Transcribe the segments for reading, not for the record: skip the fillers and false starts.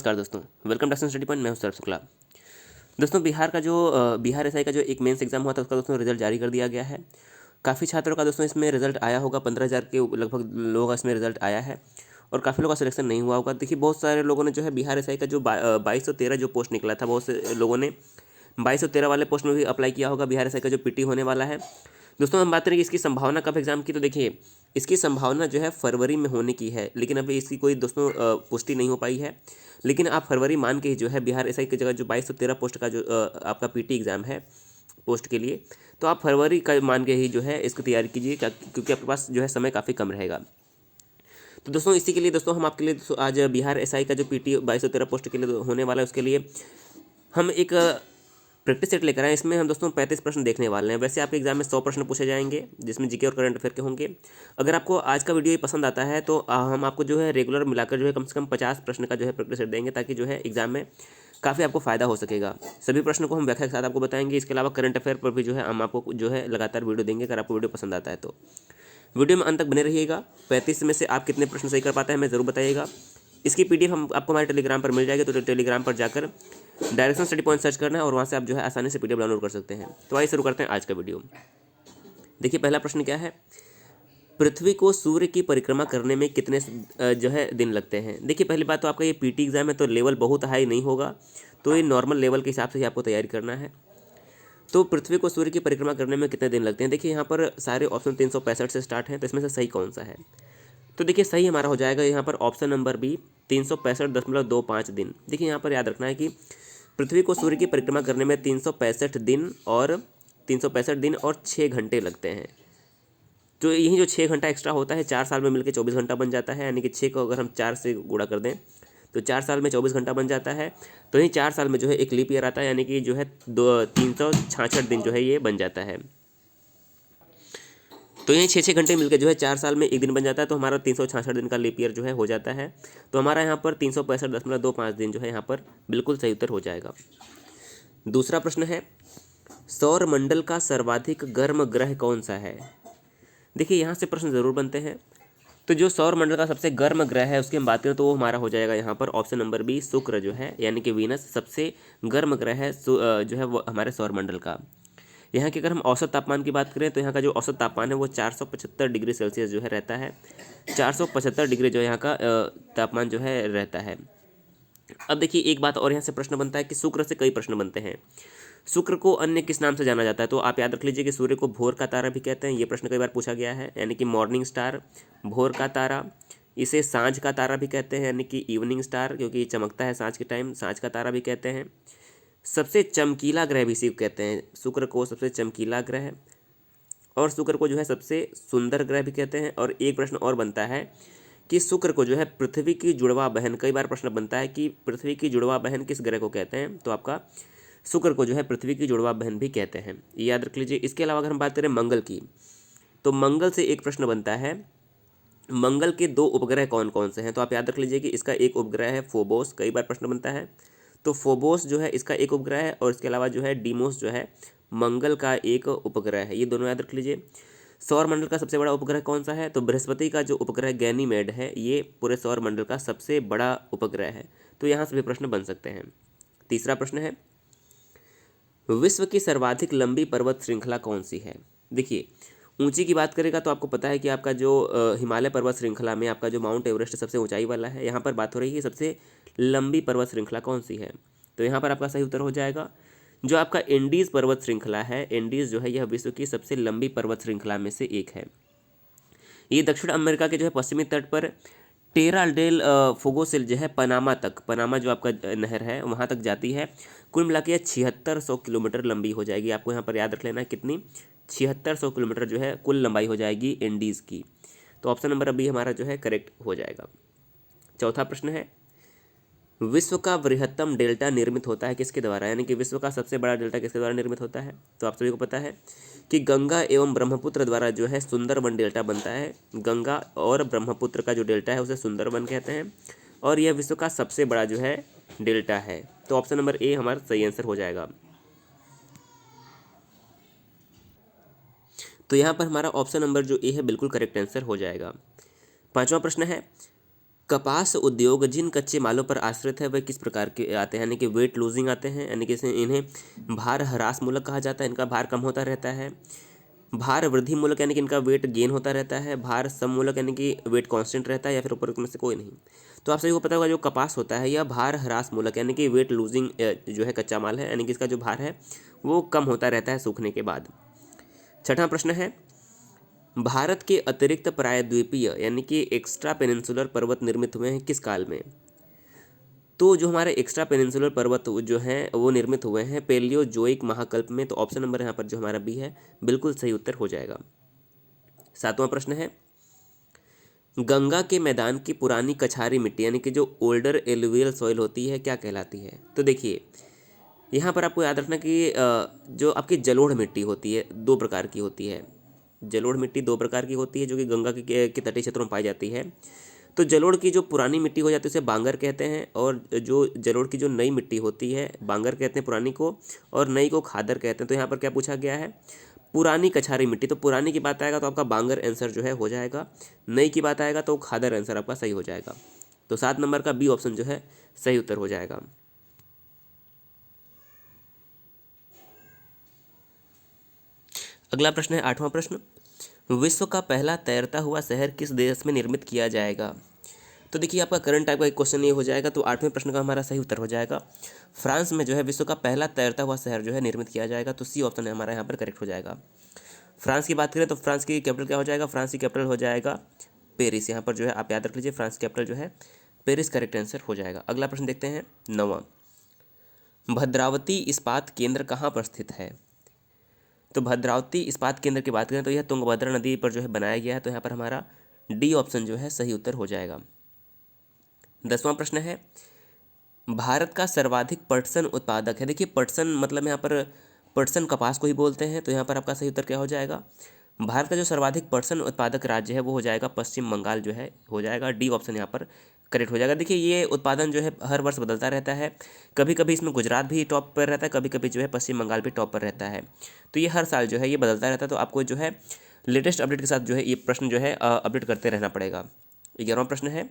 नमस्कार दोस्तों, welcome to study point. मैं हूं सौरभ शुक्ला। दोस्तों, बिहार एसआई का जो एक मेंस एग्जाम हुआ था उसका दोस्तों रिजल्ट जारी कर दिया गया है। काफ़ी छात्रों का दोस्तों इसमें रिजल्ट आया होगा, 15,000 के लगभग लोगों का इसमें रिजल्ट आया है और काफ़ी लोगों का सिलेक्शन नहीं हुआ होगा। देखिए, बहुत सारे लोगों ने जो है बिहार एसआई का जो 2213 जो पोस्ट निकला था, बहुत से लोगों ने 2213 वाले पोस्ट में भी अप्लाई किया होगा। बिहार एसआई का जो पीटी होने वाला है दोस्तों, हम बात करें कि इसकी संभावना कब एग्जाम की, तो देखिए इसकी संभावना जो है फरवरी में होने की है, लेकिन अभी इसकी कोई दोस्तों पुष्टि नहीं हो पाई है। लेकिन आप फरवरी मान के ही जो है बिहार एसआई की जगह जो 2213 पोस्ट का जो आपका पीटी एग्ज़ाम है पोस्ट के लिए, तो आप फरवरी का मान के ही जो है इसकी तैयारी कीजिए, क्योंकि आपके पास जो है समय काफ़ी कम रहेगा। तो दोस्तों, इसी के लिए दोस्तों हम आपके लिए आज बिहार एसआई का जो पीटी 2213 पोस्ट के लिए होने वाला है उसके लिए हम एक प्रैक्टिस सेट लेकर आए। इसमें हम दोस्तों 35 प्रश्न देखने वाले हैं। वैसे आपके एग्जाम में 100 प्रश्न पूछे जाएंगे, जिसमें जीके और करंट अफेयर के होंगे। अगर आपको आज का वीडियो ये पसंद आता है तो हम आपको जो है रेगुलर मिलाकर जो है कम से कम 50 प्रश्न का जो है प्रैक्टिस सेट देंगे, ताकि जो है एग्जाम में काफ़ी आपको फायदा हो सकेगा। सभी प्रश्नों को हम व्याख्या के साथ आपको बताएंगे। इसके अलावा करंट अफेयर पर भी जो है हम आपको जो है लगातार वीडियो देंगे। अगर आपको वीडियो पसंद आता है तो वीडियो में अंत तक बने रहिएगा। 35 में से आप कितने प्रश्न सही कर पाते हैं हमें ज़रूर बताइएगा। इसकी पीडीएफ हम आपको हमारे टेलीग्राम पर मिल जाएगी, तो टेलीग्राम पर जाकर डायरेक्शन स्टडी पॉइंट सर्च करना है और वहाँ से आप जो है आसानी से पीडीएफ डाउनलोड कर सकते हैं। तो आइए शुरू करते हैं आज का वीडियो। देखिए, पहला प्रश्न क्या है, पृथ्वी को सूर्य की परिक्रमा करने में कितने जो है दिन लगते हैं। देखिए, पहली बात तो आपका ये पीटी एग्जाम है तो लेवल बहुत हाई नहीं होगा, तो ये नॉर्मल लेवल के हिसाब से ही आपको तैयारी करना है। तो पृथ्वी को सूर्य की परिक्रमा करने में कितने दिन लगते हैं। देखिए, यहाँ पर सारे ऑप्शन 365 से स्टार्ट हैं, तो इसमें से सही कौन सा है। तो देखिए, सही हमारा हो जाएगा यहाँ पर ऑप्शन नंबर बी, 365.25 दिन। देखिए, यहाँ पर याद रखना है कि पृथ्वी को सूर्य की परिक्रमा करने में 365 दिन और 6 घंटे लगते हैं। तो यही जो 6 घंटा एक्स्ट्रा होता है 4 साल में मिलकर 24 घंटा बन जाता है, यानी कि 6 को अगर हम 4 से गुणा कर दें तो 4 साल में 24 घंटा बन जाता है। तो यही 4 साल में जो है एक लीप ईयर आता है, यानी कि जो है 366 दिन जो है ये बन जाता है। तो यही 6 घंटे मिलकर जो है 4 साल में एक दिन बन जाता है, तो हमारा 366 दिन का लीप ईयर जो है हो जाता है। तो हमारा यहाँ पर 365.25 दिन जो है यहाँ पर बिल्कुल सही उत्तर हो जाएगा। दूसरा प्रश्न है, सौर मंडल का सर्वाधिक गर्म ग्रह कौन सा है। देखिए, यहाँ से प्रश्न ज़रूर बनते हैं। तो जो सौर मंडल का सबसे गर्म ग्रह है उसकी हम बात करें तो वो हमारा हो जाएगा यहाँ पर ऑप्शन नंबर बी, शुक्र जो है, यानी कि वीनस सबसे गर्म ग्रह है जो है वो हमारे सौर मंडल का। यहाँ की अगर हम औसत तापमान की बात करें तो यहाँ का जो औसत तापमान है वो 475 डिग्री सेल्सियस जो है रहता है। 475 डिग्री जो यहाँ का तापमान जो है रहता है। अब देखिए, एक बात और यहाँ से प्रश्न बनता है कि शुक्र से कई प्रश्न बनते हैं। शुक्र को अन्य किस नाम से जाना जाता है, तो आप याद रख लीजिए कि सूर्य को भोर का तारा भी कहते हैं। ये प्रश्न कई बार पूछा गया है, यानी कि मॉर्निंग स्टार, भोर का तारा। इसे सांझ का तारा भी कहते हैं, यानी कि इवनिंग स्टार, क्योंकि ये चमकता है सांझ के टाइम, सांझ का तारा भी कहते हैं। सबसे चमकीला ग्रह भी इसी को कहते हैं, शुक्र को सबसे चमकीला ग्रह, और शुक्र को जो है सबसे सुंदर ग्रह भी कहते हैं। और एक प्रश्न और बनता है कि शुक्र को जो है पृथ्वी की जुड़वा बहन, कई बार प्रश्न बनता है कि पृथ्वी की जुड़वा बहन किस ग्रह को कहते हैं, तो आपका शुक्र को जो है पृथ्वी की जुड़वा बहन भी कहते हैं, ये याद रख लीजिए। इसके अलावा अगर हम बात करें मंगल की, तो मंगल से एक प्रश्न बनता है, मंगल के 2 उपग्रह कौन कौन से हैं, तो आप याद रख लीजिए कि इसका एक उपग्रह है फोबोस, कई बार प्रश्न बनता है। तो फोबोस जो है इसका एक उपग्रह है, और इसके अलावा जो है डीमोस जो है मंगल का एक उपग्रह है, ये दोनों याद रख लीजिए। सौर मंडल का सबसे बड़ा उपग्रह कौन सा है, तो बृहस्पति का जो उपग्रह गैनीमेड है ये पूरे सौर मंडल का सबसे बड़ा उपग्रह है। तो यहाँ से भी प्रश्न बन सकते हैं। तीसरा प्रश्न है, विश्व की सर्वाधिक लंबी पर्वत श्रृंखला कौन सी है। देखिए, ऊंची की बात करेगा तो आपको पता है कि आपका जो हिमालय पर्वत श्रृंखला में आपका जो माउंट एवरेस्ट सबसे ऊंचाई वाला है। यहाँ पर बात हो रही है सबसे लंबी पर्वत श्रृंखला कौन सी है, तो यहाँ पर आपका सही उत्तर हो जाएगा जो आपका एंडीज पर्वत श्रृंखला है। एंडीज जो है यह विश्व की सबसे लंबी पर्वत श्रृंखला में से एक है। ये दक्षिण अमेरिका के जो है पश्चिमी तट पर टेरा डेल फोगो से जो है पनामा तक, पनामा जो आपका नहर है वहाँ तक जाती है। कुल मिला के 7600 किलोमीटर लंबी हो जाएगी। आपको यहाँ पर याद रख लेना है कितनी, 7600 किलोमीटर जो है कुल लंबाई हो जाएगी एंडीज़ की। तो ऑप्शन नंबर अभी हमारा जो है करेक्ट हो जाएगा। चौथा प्रश्न है, विश्व का वृहत्तम डेल्टा निर्मित होता है किसके द्वारा, यानी कि विश्व का सबसे बड़ा डेल्टा किसके द्वारा निर्मित होता है, तो आप सभी को पता है कि गंगा एवं ब्रह्मपुत्र द्वारा जो है सुंदरबन डेल्टा बनता है। गंगा और ब्रह्मपुत्र का जो डेल्टा है उसे सुंदरबन कहते हैं, और यह विश्व का सबसे बड़ा जो है डेल्टा है। तो ऑप्शन नंबर ए हमारा सही आंसर हो जाएगा। तो यहाँ पर हमारा ऑप्शन नंबर जो ए है बिल्कुल करेक्ट आंसर हो जाएगा। पांचवा प्रश्न है, कपास उद्योग जिन कच्चे मालों पर आश्रित है वह किस प्रकार के आते हैं, यानी कि वेट लूजिंग आते हैं, यानी कि इन्हें भार ह्रास मूलक कहा जाता है, इनका भार कम होता रहता है। भार वृद्धि मूलक यानी कि इनका वेट गेन होता रहता है। भार सममूलक यानी कि वेट कांस्टेंट रहता है, या फिर ऊपर में से कोई नहीं। तो आप सभी को पता होगा जो कपास होता है यह भार ह्रास मूलक यानी कि वेट लूजिंग जो है कच्चा माल है, यानी कि इसका जो भार है वो कम होता रहता है सूखने के बाद। छठा प्रश्न है, भारत के अतिरिक्त प्रायद्वीपीय यानी कि एक्स्ट्रा पेनिनसुलर पर्वत निर्मित हुए हैं किस काल में? तो जो हमारे एक्स्ट्रा पेनिनसुलर पर्वत जो हैं वो निर्मित हुए हैं पैलियोजोइक महाकल्प में। तो ऑप्शन नंबर यहाँ पर जो हमारा बी है बिल्कुल सही उत्तर हो जाएगा। सातवां प्रश्न है, गंगा के मैदान की पुरानी कछारी मिट्टी यानी कि जो ओल्डर एलुवियल सॉइल होती है क्या कहलाती है? तो देखिए यहाँ पर आपको याद रखना कि जो आपकी जलोढ़ मिट्टी होती है दो प्रकार की होती है। जलोढ़ मिट्टी दो प्रकार की होती है जो कि गंगा के तटीय क्षेत्रों में पाई जाती है। तो जलोढ़ की जो पुरानी मिट्टी हो जाती है उसे बांगर कहते हैं, और जो जलोढ़ की जो नई मिट्टी होती है बांगर कहते हैं पुरानी को, और नई को खादर कहते हैं। तो यहाँ पर क्या पूछा गया है? पुरानी कछारी मिट्टी। तो पुरानी की बात आएगा तो आपका बांगर आंसर जो है हो जाएगा, नई की बात आएगा तो खादर आंसर आपका सही हो जाएगा। तो 7 नंबर का बी ऑप्शन जो है सही उत्तर हो जाएगा। अगला प्रश्न है 8वां प्रश्न, विश्व का पहला तैरता हुआ शहर किस देश में निर्मित किया जाएगा? तो देखिए आपका करंट टाइप का एक क्वेश्चन ये हो जाएगा। तो 8वें प्रश्न का हमारा सही उत्तर हो जाएगा फ्रांस में जो है विश्व का पहला तैरता हुआ शहर जो है निर्मित किया जाएगा। तो सी ऑप्शन हमारा यहाँ पर करेक्ट हो जाएगा। फ्रांस की बात करें तो फ्रांस की कैपिटल क्या हो जाएगा? फ्रांस की कैपिटल हो जाएगा पेरिस। यहाँ पर जो है आप याद रख लीजिए फ्रांस की कैपिटल जो है पेरिस करेक्ट आंसर हो जाएगा। अगला प्रश्न देखते हैं 9वां, भद्रावती इस्पात केंद्र कहाँ पर स्थित है? तो भद्रावती इस्पात केंद्र की बात करें तो यह तुंगभद्रा नदी पर जो है बनाया गया है। तो यहाँ पर हमारा डी ऑप्शन जो है सही उत्तर हो जाएगा। 10वां प्रश्न है, भारत का सर्वाधिक पटसन उत्पादक है। देखिए पटसन मतलब यहाँ पर पटसन कपास को ही बोलते हैं। तो यहाँ पर आपका सही उत्तर क्या हो जाएगा? भारत का जो सर्वाधिक पटसन उत्पादक राज्य है वो हो जाएगा पश्चिम बंगाल जो है हो जाएगा। डी ऑप्शन यहाँ पर करेक्ट हो जाएगा। देखिए ये उत्पादन जो है हर वर्ष बदलता रहता है, कभी कभी इसमें गुजरात भी टॉप पर रहता है, कभी कभी जो है पश्चिम बंगाल भी टॉप पर रहता है। तो ये हर साल जो है ये बदलता रहता है। तो आपको जो है लेटेस्ट अपडेट के साथ जो है ये प्रश्न जो है अपडेट करते रहना पड़ेगा। 11वां प्रश्न है,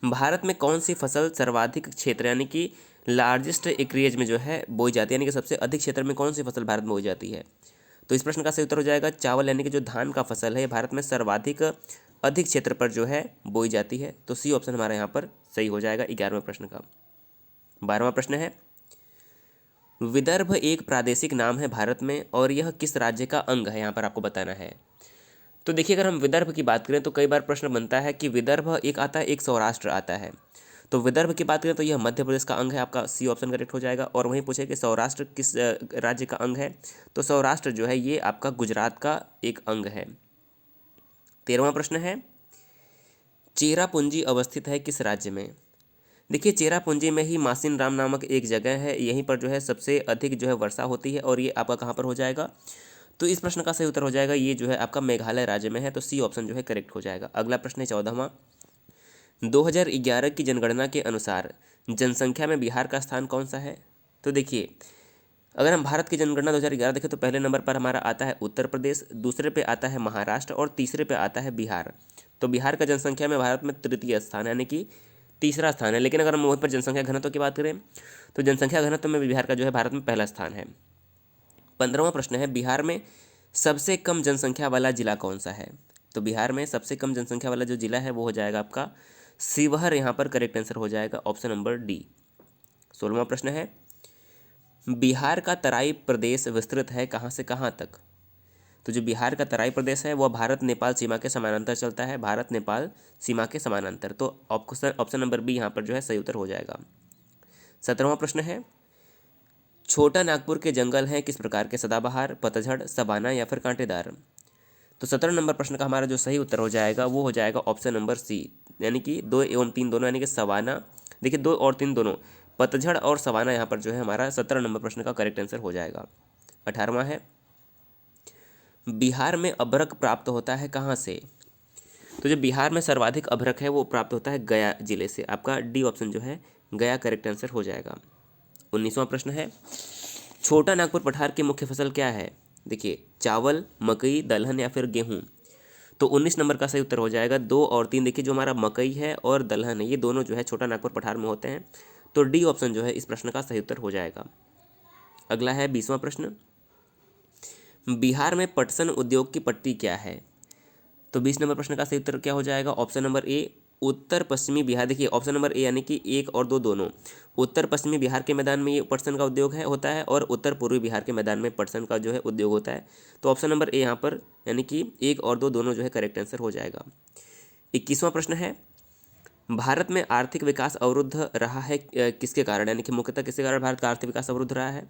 भारत में कौन सी फसल सर्वाधिक क्षेत्र यानी कि लार्जेस्ट एकरेज में जो है बोई जाती है, यानी कि सबसे अधिक क्षेत्र में कौन सी फसल भारत में बोई जाती है? तो इस प्रश्न का सही उत्तर हो जाएगा चावल, यानी कि जो धान का फसल है भारत में सर्वाधिक अधिक क्षेत्र पर जो है बोई जाती है। तो सी ऑप्शन हमारा यहाँ पर सही हो जाएगा 11वें प्रश्न का। 12वां प्रश्न है, विदर्भ एक प्रादेशिक नाम है भारत में और यह किस राज्य का अंग है? यहाँ पर आपको बताना है। तो देखिए अगर हम विदर्भ की बात करें तो कई बार प्रश्न बनता है कि विदर्भ एक आता है एक सौराष्ट्र आता है। तो विदर्भ की बात करें तो यह मध्य प्रदेश का अंग है, आपका सी ऑप्शन करेक्ट हो जाएगा। और वहीं पूछे कि सौराष्ट्र किस राज्य का अंग है? तो सौराष्ट्र जो है ये आपका गुजरात का एक अंग है। 13वां प्रश्न है, चेरापूंजी अवस्थित है किस राज्य में? देखिए चेरापूंजी में ही मासिन राम नामक एक जगह है, यहीं पर जो है सबसे अधिक जो है वर्षा होती है, और ये आपका कहाँ पर हो जाएगा? तो इस प्रश्न का सही उत्तर हो जाएगा ये जो है आपका मेघालय राज्य में है। तो सी ऑप्शन जो है करेक्ट हो जाएगा। अगला प्रश्न है 14वां, 2011 की जनगणना के अनुसार जनसंख्या में बिहार का स्थान कौन सा है? तो देखिए अगर हम भारत की जनगणना 2011 देखें तो पहले नंबर पर हमारा आता है उत्तर प्रदेश, दूसरे पे आता है महाराष्ट्र और तीसरे पे आता है बिहार। तो बिहार का जनसंख्या में भारत में तृतीय स्थान यानी कि तीसरा स्थान है। लेकिन अगर हम वहीं पर जनसंख्या घनत्व की बात करें तो जनसंख्या घनत्व में बिहार का जो है भारत में पहला स्थान है। 15वां प्रश्न है, बिहार में सबसे कम जनसंख्या वाला जिला कौन सा है? तो बिहार में सबसे कम जनसंख्या वाला जो जिला है वो हो जाएगा आपका शिवहर, यहाँ पर करेक्ट आंसर हो जाएगा ऑप्शन नंबर डी। 16वां प्रश्न है, बिहार का तराई प्रदेश विस्तृत है कहाँ से कहाँ तक? तो जो बिहार का तराई प्रदेश है वह भारत नेपाल सीमा के समानांतर चलता है, भारत नेपाल सीमा के समानांतर। तो ऑप्शन नंबर बी यहाँ पर जो है सही उत्तर हो जाएगा। 17वां प्रश्न है, छोटा नागपुर के जंगल हैं किस प्रकार के? सदाबहार, पतझड़, सबाना या फिर कांटेदार? तो 17 नंबर प्रश्न का हमारा जो सही उत्तर हो जाएगा वो हो जाएगा ऑप्शन नंबर सी, यानी कि 2 एवं 3 दोनों, यानी कि सवाना। देखिए 2 और 3 दोनों, पतझड़ और सवाना यहाँ पर जो है हमारा 17 नंबर प्रश्न का करेक्ट आंसर हो जाएगा। 18वां है, बिहार में अभ्रक प्राप्त होता है कहाँ से? तो जो बिहार में सर्वाधिक अभ्रक है वो प्राप्त होता है गया जिले से, आपका डी ऑप्शन जो है गया करेक्ट आंसर हो जाएगा। 19वां प्रश्न है, छोटा नागपुर पठार की मुख्य फसल क्या है? देखिए चावल, मकई, दलहन या फिर गेहूँ? तो 19 नंबर का सही उत्तर हो जाएगा 2 और 3। देखिए जो हमारा मकई है और दलहन है, ये दोनों जो है छोटा नागपुर पठार में होते हैं। तो डी ऑप्शन जो है इस प्रश्न का सही उत्तर हो जाएगा। अगला है 20वां प्रश्न, बिहार में पटसन उद्योग की पट्टी क्या है? तो 20 नंबर प्रश्न का सही उत्तर क्या हो जाएगा? ऑप्शन नंबर ए, उत्तर पश्चिमी बिहार। देखिए ऑप्शन नंबर ए यानी कि 1 और 2 दोनों, उत्तर पश्चिमी बिहार के मैदान में ये पटसन का उद्योग है होता है और उत्तर पूर्वी बिहार के मैदान में पटसन का जो है उद्योग होता है। तो ऑप्शन नंबर ए यहाँ पर यानी कि 1 और 2 दोनों जो है करेक्ट आंसर हो जाएगा। 21वां प्रश्न है, भारत में आर्थिक विकास अवरुद्ध रहा है किसके कारण, यानी कि मुख्यतः किसके कारण भारत का आर्थिक विकास अवरुद्ध रहा है?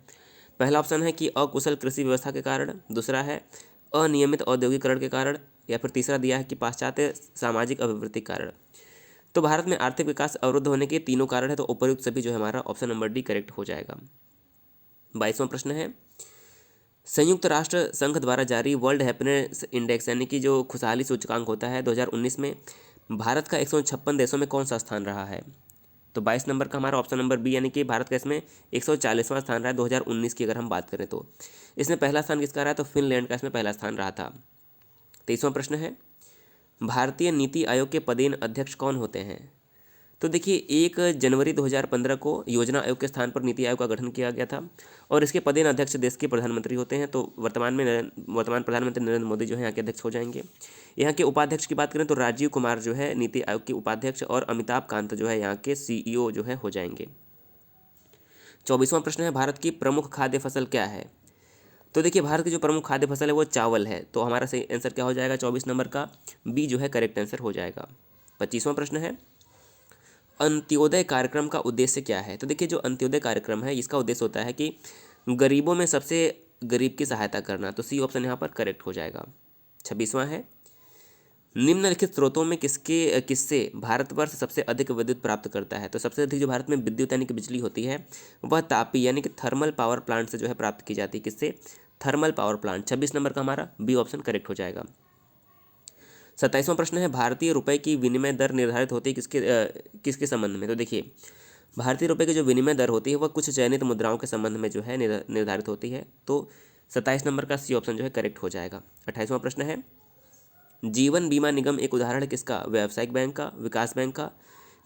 पहला ऑप्शन है कि अकुशल कृषि व्यवस्था के कारण, दूसरा है अनियमित औद्योगिकरण के कारण, या फिर तीसरा दिया है कि पाश्चात्य सामाजिक अभिवृद्धि के कारण। तो भारत में आर्थिक विकास अवरुद्ध होने के तीनों कारण है, तो उपयुक्त सभी जो है हमारा ऑप्शन नंबर डी करेक्ट हो जाएगा। 22वां प्रश्न है, संयुक्त राष्ट्र संघ द्वारा जारी वर्ल्ड हैप्पीनेस इंडेक्स यानी कि जो खुशहाली सूचकांक होता है 2019 में भारत का 156 देशों में कौन सा स्थान रहा है? तो 22 नंबर का हमारा ऑप्शन नंबर बी यानी कि भारत का इसमें 140वां स्थान रहा है 2019 की अगर हम बात करें तो। इसमें पहला स्थान किसका रहा है? तो फिनलैंड का इसमें पहला स्थान रहा था। 23वां प्रश्न है, भारतीय नीति आयोग के पदेन अध्यक्ष कौन होते हैं? तो देखिए 1 जनवरी 2015 को योजना आयोग के स्थान पर नीति आयोग का गठन किया गया था और इसके पदेन अध्यक्ष देश के प्रधानमंत्री होते हैं। तो वर्तमान प्रधानमंत्री नरेंद्र मोदी जो है यहाँ के अध्यक्ष हो जाएंगे। यहाँ के उपाध्यक्ष की बात करें तो राजीव कुमार जो है नीति आयोग के उपाध्यक्ष और अमिताभ कांत जो है यहाँ के CEO जो है हो जाएंगे। 24वां प्रश्न है, भारत की प्रमुख खाद्य फसल क्या है? तो देखिए भारत की जो प्रमुख खाद्य फसल है वो चावल है। तो हमारा सही आंसर क्या हो जाएगा? 24 नंबर का बी जो है करेक्ट आंसर हो जाएगा। 25वां प्रश्न है, अंत्योदय कार्यक्रम का उद्देश्य क्या है? तो देखिए जो अंत्योदय कार्यक्रम है इसका उद्देश्य होता है कि गरीबों में सबसे गरीब की सहायता करना। तो सी ऑप्शन यहाँ पर करेक्ट हो जाएगा। 26वां है, निम्नलिखित स्रोतों में किससे भारतवर्ष सबसे अधिक विद्युत प्राप्त करता है? तो सबसे अधिक जो भारत में विद्युत यानी कि बिजली होती है वह तापी यानी कि थर्मल पावर प्लांट से जो है प्राप्त की जाती है। किससे? Thermal power plant. 26 नंबर का हमारा बी ऑप्शन करेक्ट हो जाएगा। 27वां प्रश्न है, भारतीय रुपए की विनिमय दर निर्धारित होती है किसके संबंध में? तो देखिए भारतीय रुपए की जो विनिमय दर होती है वह कुछ चयनित मुद्राओं के संबंध में जो है निर्धारित होती है। तो 27 नंबर का सी ऑप्शन जो है करेक्ट हो जाएगा। 28वां प्रश्न है, जीवन बीमा निगम एक उदाहरण है किसका? व्यावसायिक बैंक का, विकास बैंक का,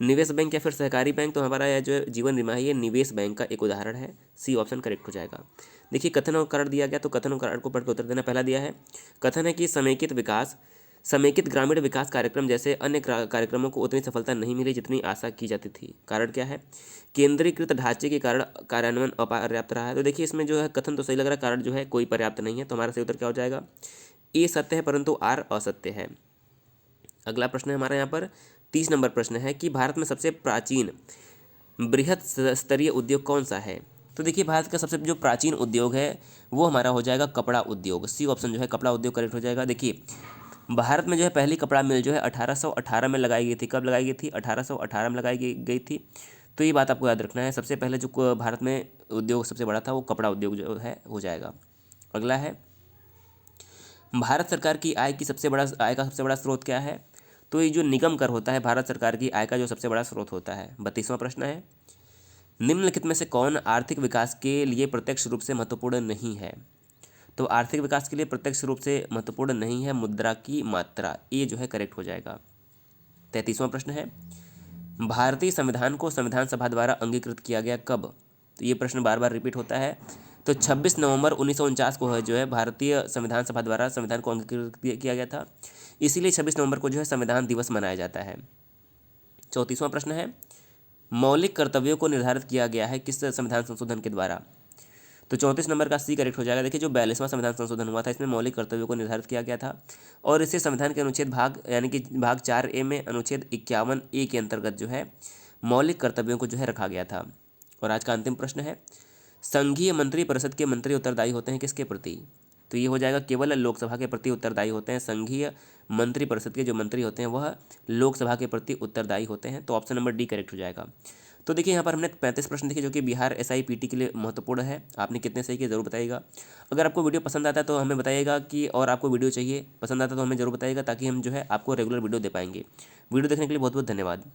निवेश बैंक या फिर सहकारी बैंक? तो हमारा यह जो जीवन बीमा है ये निवेश बैंक का एक उदाहरण है। सी ऑप्शन करेक्ट हो जाएगा। देखिए कथन और कारण दिया गया, तो कथन और कारण को पढ़ के उत्तर देना। पहला दिया है, कथन है कि समेकित ग्रामीण विकास कार्यक्रम जैसे अन्य कार्यक्रमों को उतनी सफलता नहीं मिली जितनी आशा की जाती थी। कारण क्या है? केंद्रीकृत ढांचे के कारण कार्यान्वयन अपर्याप्त रहा है। तो देखिए इसमें जो है कथन तो सही लग रहा है, कारण जो है कोई पर्याप्त नहीं है। तो हमारा सही उत्तर क्या हो जाएगा? ए सत्य है परंतु आर असत्य है। अगला प्रश्न है हमारा यहाँ पर 30 नंबर प्रश्न है कि भारत में सबसे प्राचीन बृहत स्तरीय उद्योग कौन सा है? तो देखिए भारत का सबसे जो प्राचीन उद्योग है वो हमारा हो जाएगा कपड़ा उद्योग। सी ऑप्शन जो है कपड़ा उद्योग करेक्ट हो जाएगा। देखिए भारत में जो है पहली कपड़ा मिल जो है 1818 में लगाई गई थी। कब लगाई गई थी? 1818 में लगाई गई थी। तो ये बात आपको याद रखना है। सबसे पहले जो भारत में उद्योग सबसे बड़ा था वो कपड़ा उद्योग जो है हो जाएगा। अगला है, भारत सरकार की आय का सबसे बड़ा स्रोत क्या है? तो ये जो निगम कर होता है भारत सरकार की आय का जो सबसे बड़ा स्रोत होता है। 32वां प्रश्न है, निम्नलिखित में से कौन आर्थिक विकास के लिए प्रत्यक्ष रूप से महत्वपूर्ण नहीं है? तो आर्थिक विकास के लिए प्रत्यक्ष रूप से महत्वपूर्ण नहीं है मुद्रा की मात्रा। ये जो है करेक्ट हो जाएगा। 33वां प्रश्न है, भारतीय संविधान को संविधान सभा द्वारा अंगीकृत किया गया कब? तो ये प्रश्न बार बार रिपीट होता है। तो 26 नवंबर 1949 को है जो है भारतीय संविधान सभा द्वारा संविधान को अंगीकृत किया गया था। इसीलिए 26 नवंबर को जो है संविधान दिवस मनाया जाता है। 34वां प्रश्न है, मौलिक कर्तव्यों को निर्धारित किया गया है किस संविधान संशोधन के द्वारा? तो 34 नंबर का सी करेक्ट हो जाएगा। देखिए जो 42वां संविधान संशोधन हुआ था इसमें मौलिक कर्तव्यों को निर्धारित किया गया था और इसे संविधान के अनुच्छेद यानी कि भाग 4A में अनुच्छेद 51A के अंतर्गत जो है मौलिक कर्तव्यों को जो है रखा गया था। और आज का अंतिम प्रश्न है, संघीय मंत्री परिषद के मंत्री उत्तरदायी होते हैं किसके प्रति? तो ये हो जाएगा केवल लोकसभा के प्रति उत्तरदायी होते हैं। संघीय मंत्री परिषद के जो मंत्री होते हैं वह लोकसभा के प्रति उत्तरदायी होते हैं। तो ऑप्शन नंबर डी करेक्ट हो जाएगा। तो देखिए यहाँ पर हमने 35 प्रश्न देखे जो कि बिहार SIPT के लिए महत्वपूर्ण है। आपने कितने सही किए ज़रूर बताइएगा। अगर आपको वीडियो पसंद आता है तो हमें बताइएगा कि और आपको वीडियो चाहिए पसंद आता है तो हमें ज़रूर बताइएगा ताकि हम जो है आपको रेगुलर वीडियो दे पाएंगे। वीडियो देखने के लिए बहुत बहुत धन्यवाद।